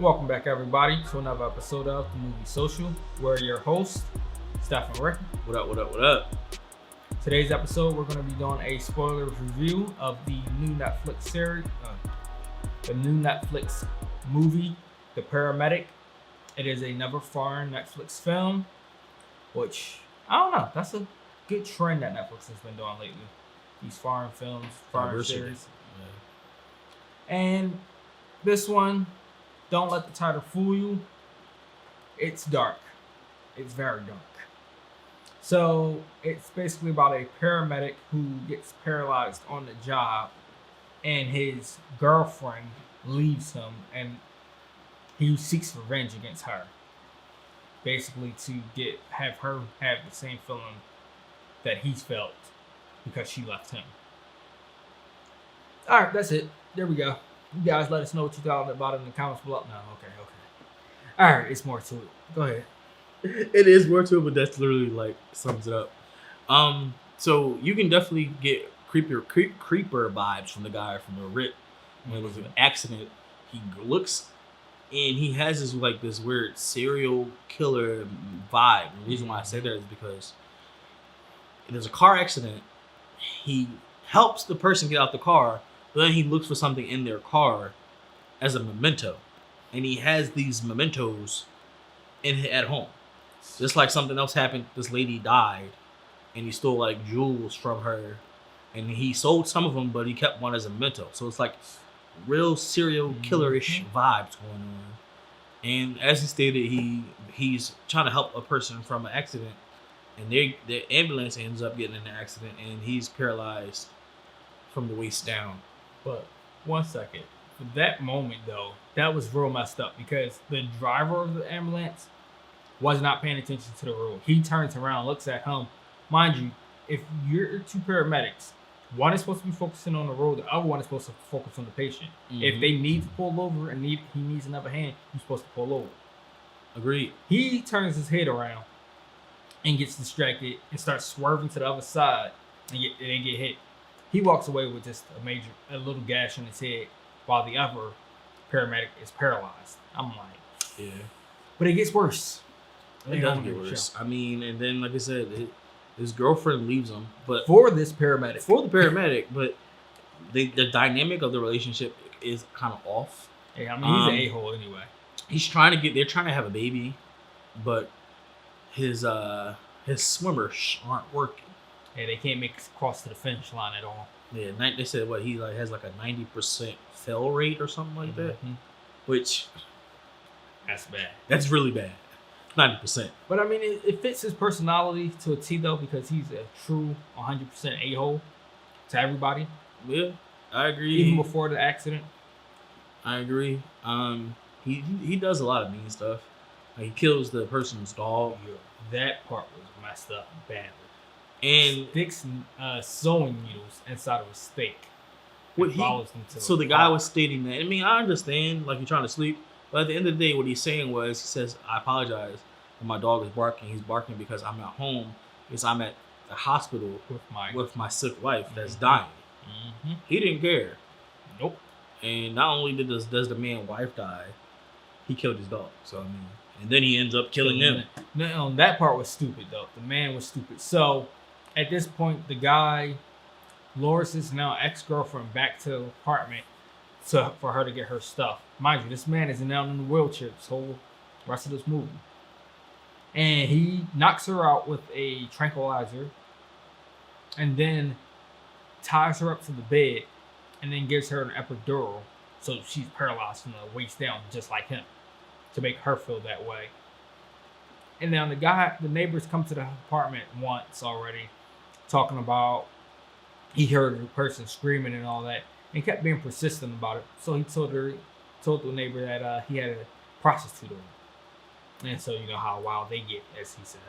Welcome back, everybody, to another episode of the Movie Social. We're your hosts, Steph and Rick. What up, what up, what up? Today's episode, we're going to be doing a spoiler review of the new Netflix series, the new Netflix movie, The Paramedic. It is another foreign Netflix film, which, I don't know, that's a good trend that Netflix has been doing lately. These foreign films, foreign series. Yeah. And this one, don't let the title fool you. It's dark. It's very dark. So it's basically about a paramedic who gets paralyzed on the job, and his girlfriend leaves him, and he seeks revenge against her. Basically to have her have the same feeling that he's felt because she left him. All right, that's it. There we go. You guys let us know what you thought about it in the comments below. No, okay. All right, it's more to it. Go ahead. It is more to it, but that's literally like sums it up. So you can definitely get creeper vibes from the guy from the Rip. When it was an accident, he looks and he has this weird serial killer vibe. The reason why I say that is because there's a car accident. He helps the person get out the car. But then he looks for something in their car as a memento. And he has these mementos at home. Just like something else happened, this lady died. And he stole like jewels from her. And he sold some of them, but he kept one as a memento. So it's like real serial killer-ish vibes going on. And as he stated, he's trying to help a person from an accident. And the ambulance ends up getting in an accident. And he's paralyzed from the waist down. But 1 second. For that moment, though, that was real messed up because the driver of the ambulance was not paying attention to the road. He turns around, looks at him. Mind you, if you're two paramedics, one is supposed to be focusing on the road, the other one is supposed to focus on the patient. Mm-hmm. If they need to pull over and he needs another hand, you're supposed to pull over. Agreed. He turns his head around and gets distracted and starts swerving to the other side and get hit. He walks away with just a little gash on his head while the other paramedic is paralyzed. I'm like, yeah. But it gets worse. It does get worse. I mean, and then, like I said, his girlfriend leaves him. But for the paramedic. But the dynamic of the relationship is kind of off. Yeah, I mean, he's an a-hole anyway. They're trying to have a baby, but his swimmers aren't working. Yeah, they can't make it cross to the finish line at all. Yeah, they said he has like a 90% fail rate or something like that, which that's bad. That's really bad, 90%. But I mean, it fits his personality to a T though because he's a true 100% a-hole to everybody. Yeah, I agree. Even before the accident. I agree. He does a lot of mean stuff. Like, he kills the person's dog. Yeah, that part was messed up badly. And sticks sewing needles inside of a steak. So the guy was stating that. I mean, I understand, like, you're trying to sleep, but at the end of the day, what he's saying was, he says, I apologize when my dog is barking. He's barking because I'm at home, because I'm at the hospital with my sick wife that's dying. Mm-hmm. He didn't care. Nope. And not only does the man's wife die, he killed his dog. So, I mean, and then he ends up killing him. No, that part was stupid, though. The man was stupid. So, at this point, the guy lures his now ex-girlfriend back to the apartment for her to get her stuff. Mind you, this man is now in the wheelchair this whole rest of this movie. And he knocks her out with a tranquilizer and then ties her up to the bed and then gives her an epidural so she's paralyzed from the waist down just like him to make her feel that way. And now the neighbors come to the apartment once already, talking about he heard the person screaming and all that, and kept being persistent about it. So he told the neighbor that he had a prostitute on. And so you know how wild they get, as he said.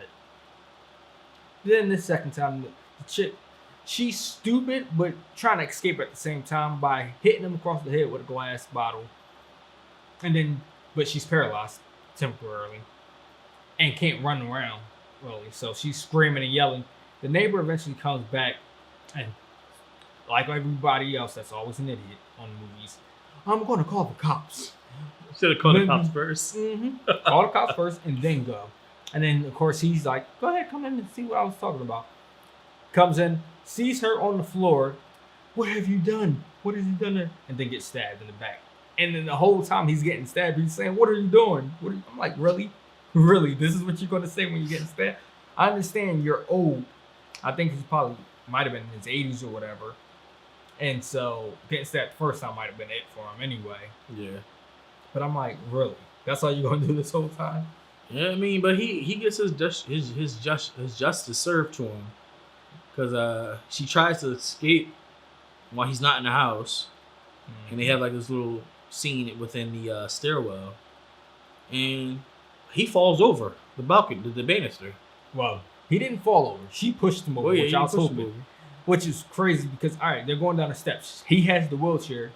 Then the second time, the chick, she's stupid, but trying to escape at the same time by hitting him across the head with a glass bottle. But she's paralyzed temporarily and can't run around really. So she's screaming and yelling. The neighbor eventually comes back and, like everybody else that's always an idiot on movies, I'm going to call the cops. Should have called the Maybe. cops first. Call the cops first and then go. And then, of course, he's like, go ahead, come in and see what I was talking about. Comes in, sees her on the floor. What have you done? What have you done there? And then gets stabbed in the back. And then the whole time he's getting stabbed, he's saying, what are you doing? I'm like, really? Really? This is what you're going to say when you're getting stabbed? I understand you're old. I think he's probably, might have been in his 80s or whatever. And so getting stabbed the first time might have been it for him anyway. Yeah. But I'm like, really? That's all you're going to do this whole time? Yeah, I mean, but he gets his justice served to him. Because she tries to escape while he's not in the house. Mm-hmm. And they have like this little scene within the stairwell. And he falls over the balcony, the banister. Well, he didn't fall over. She pushed him over, which I was hoping. Which is crazy because, all right, they're going down the steps. He has the wheelchair.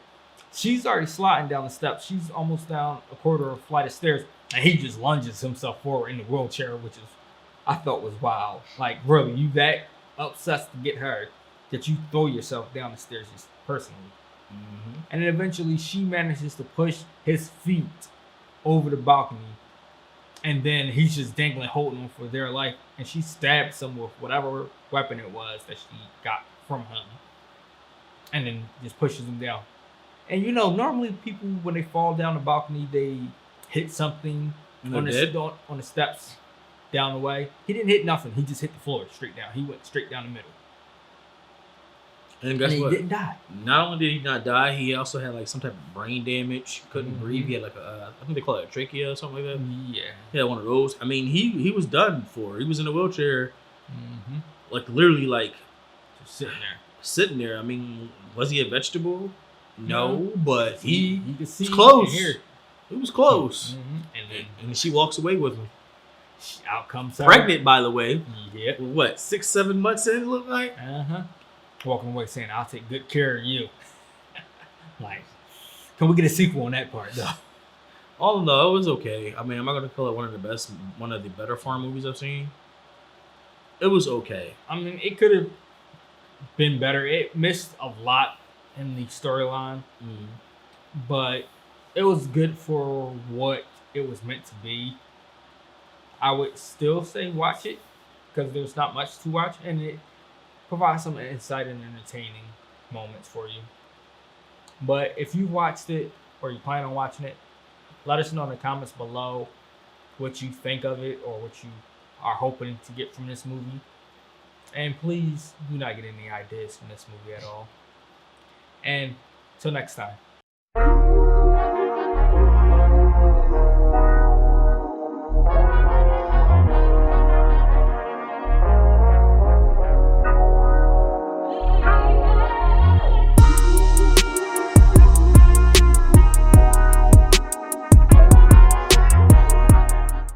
She's already sliding down the steps. She's almost down a quarter of a flight of stairs. And he just lunges himself forward in the wheelchair, which is, I thought was wild. Like, really, you that obsessed to get her that you throw yourself down the stairs just personally. Mm-hmm. And then eventually she manages to push his feet over the balcony. And then he's just dangling, holding him for their life. And she stabs him with whatever weapon it was that she got from him. And then just pushes him down. And you know, normally people, when they fall down the balcony, they hit something on the steps down the way. He didn't hit nothing. He just hit the floor straight down. He went straight down the middle. And guess what? He didn't die. Not only did he not die, he also had like some type of brain damage. Couldn't breathe. He had like I think they call it a trachea or something like that. Yeah. He had one of those. I mean, he was done for. He was in a wheelchair, like literally like just sitting there. I mean, was he a vegetable? No, but you could see was close. He was close. And then she walks away with him. Out comes her. Pregnant, by the way. Yeah. What, 6-7 months in? It looked like. Walking away saying, "I'll take good care of you." Like, can we get a sequel on that part though? Oh no, it was okay. I mean, I'm not gonna call it one of the better farm movies I've seen. It was okay. I mean, it could have been better. It missed a lot in the storyline, but it was good for what it was meant to be. I would still say watch it because there's not much to watch, and it provides some insight and entertaining moments for you. But if you watched it or you plan on watching it, let us know in the comments below what you think of it or what you are hoping to get from this movie. And please do not get any ideas from this movie at all. And till next time.